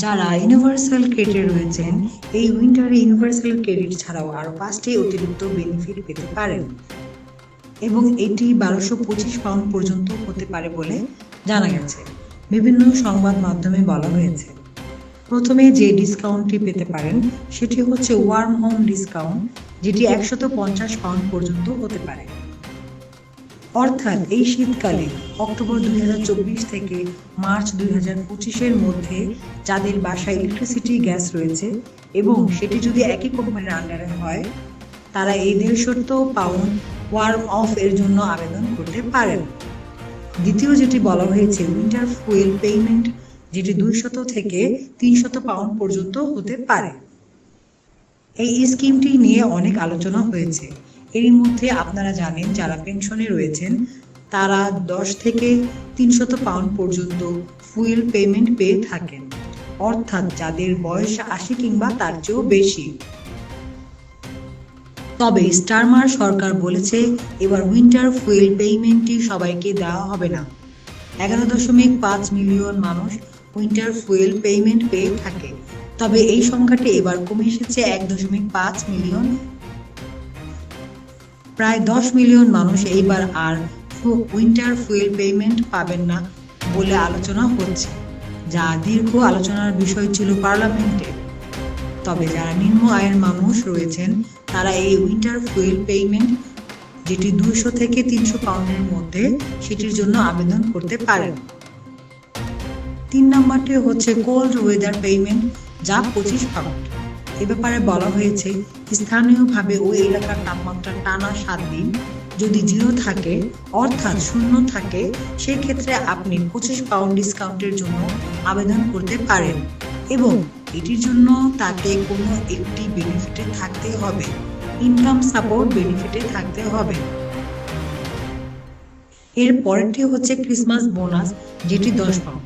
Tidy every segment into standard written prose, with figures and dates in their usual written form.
যারা ইউনিভার্সাল ক্রেডিটে রয়েছেন, এই উইন্টারে ইউনিভার্সাল ক্রেডিট ছাড়াও আরও 5টি অতিরিক্ত বেনিফিট পেতে পারেন এবং এটি 1225 পাউন্ড পর্যন্ত হতে পারে বলে জানা গেছে। বিভিন্ন সংবাদ মাধ্যমে বলা হয়েছে, প্রথমে যে ডিসকাউন্টটি পেতে পারেন সেটি হচ্ছে ওয়ার্ম হোম ডিসকাউন্ট, যেটি 150 পাউন্ড পর্যন্ত হতে পারে। অর্থাৎ এই শীতকালে অক্টোবর 2024 থেকে মার্চ 2025-এর মধ্যে যাদের বাসায় ইলেকট্রিসিটি গ্যাস রয়েছে এবং সেটি যদি একই কোম্পানির আন্ডারে হয়, তারা এই 150 পাউন্ড ওয়ার্ম অফ এর জন্য আবেদন করতে পারেন। দ্বিতীয় যেটি বলা হয়েছে উইন্টার ফুয়েল পেমেন্ট, যেটি 200 থেকে 300 পাউন্ড পর্যন্ত হতে পারে। এই স্কিমটি নিয়ে অনেক আলোচনা হয়েছে। এর মধ্যে আপনারা জানেন, যারা পেনশনে রয়েছেন তারা 10 থেকে 300 পাউন্ড পর্যন্ত ফুয়েল পেমেন্ট পেয়ে থাকেন, অর্থাৎ যাদের বয়স 80 কিংবা তার চেয়েও বেশি। তবে স্টারমার সরকার বলেছে এবার উইন্টার ফুয়েল পেমেন্টটি সবাইকে দেওয়া হবে না। 11.5 মিলিয়ন মানুষ উইন্টার ফুয়েল পেমেন্ট পেয়ে থাকে, তবে এই সংখ্যাটি এবার কমে এসেছে 1.5 মিলিয়ন। প্রায় 10 মিলিয়ন মানুষ এইবার আর উইন্টার ফুয়েল পেমেন্ট পাবেন না বলে আলোচনা হচ্ছে, যা দীর্ঘ আলোচনার বিষয় ছিল পার্লামেন্টে। তবে যারা নিম্ন আয়ের মানুষ রয়েছেন তারা এই উইন্টার ফুয়েল পেমেন্ট, যেটি 200 থেকে 300 পাউন্ডের মধ্যে, সেটির জন্য আবেদন করতে পারেন। 3 নম্বরটি হচ্ছে কোল্ড ওয়েদার পেমেন্ট, যা 25 পাউন্ড। এ ব্যাপারে বলা হয়েছে স্থানীয়ভাবে ওই এলাকার তাপমাত্রা টানা 7 দিন যদি 0 থাকে, অর্থাৎ 0 থাকে, সেক্ষেত্রে আপনি 25 পাউন্ড ডিসকাউন্টের জন্য আবেদন করতে পারেন এবং এটির জন্য তাকে কোনো একটি বেনিফিটে থাকতে হবে, ইনকাম সাপোর্ট বেনিফিটে থাকতে হবে। এর পরেরটি হচ্ছে ক্রিসমাস বোনাস, যেটি 10 পাউন্ড।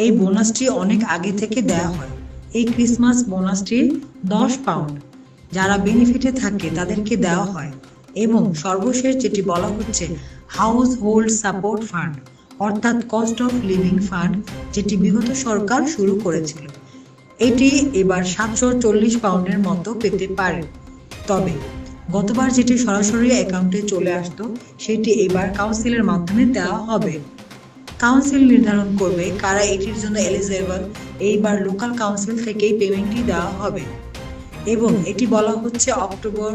এই বোনাসটি অনেক আগে থেকে দেওয়া হয়। এই ক্রিসমাস বোনাসটি 10 পাউন্ড যারা বেনিফিটে থাকে তাদেরকে দেওয়া হয়। এবং সর্বশেষ যেটি বলা হচ্ছে হাউস হোল্ড সাপোর্ট ফান্ড, অর্থাৎ কস্ট অফ লিভিং ফান্ড, যেটি বিগত সরকার শুরু করেছিল। এটি এবার 740 পাউন্ডের মতো পেতে পারে। তবে গতবার যেটি সরাসরি অ্যাকাউন্টে চলে আসতো, সেটি এবার কাউন্সিলের মাধ্যমে দেওয়া হবে। কাউন্সিল নির্ধারণ করবে কারা এটির জন্য এলিজেবল। এইবার লোকাল কাউন্সিল থেকেই পেমেন্টটি দেওয়া হবে এবং এটি বলা হচ্ছে অক্টোবর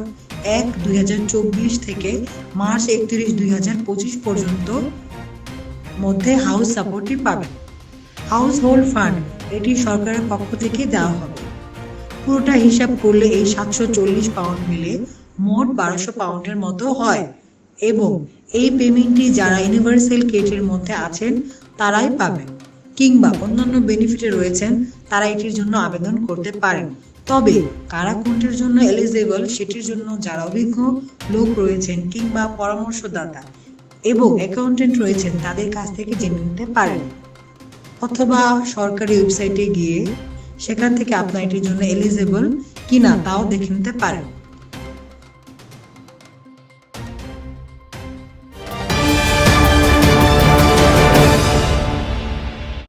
1, 2024 থেকে মার্চ 31, 2025 পর্যন্ত মধ্যে হাউস সাপোর্টটি পাবেন। হাউস হোল্ড ফান্ড, এটি সরকারের পক্ষ থেকে দেওয়া হবে। পুরোটা হিসাব করলে এই 740 পাউন্ড মিলে মোট 1200 পাউন্ডের মতো হয় এবং এই পেমেন্টটি যারা ইউনিভার্সাল ক্রেডিটের মধ্যে আছেন তারাই পাবেন, কিংবা অন্যান্য বেনিফিটে রয়েছেন তারা এটির জন্য আবেদন করতে পারেন। তবে কারা কোনটির জন্য এলিজেবল সেটির জন্য যারা অভিজ্ঞ লোক রয়েছেন কিংবা পরামর্শদাতা এবং অ্যাকাউন্টেন্ট রয়েছেন তাদের কাছ থেকে জেনে নিতে পারেন, অথবা সরকারি ওয়েবসাইটে গিয়ে সেখান থেকে আপনার এটির জন্য এলিজেবল কিনা তাও দেখে নিতে পারেন।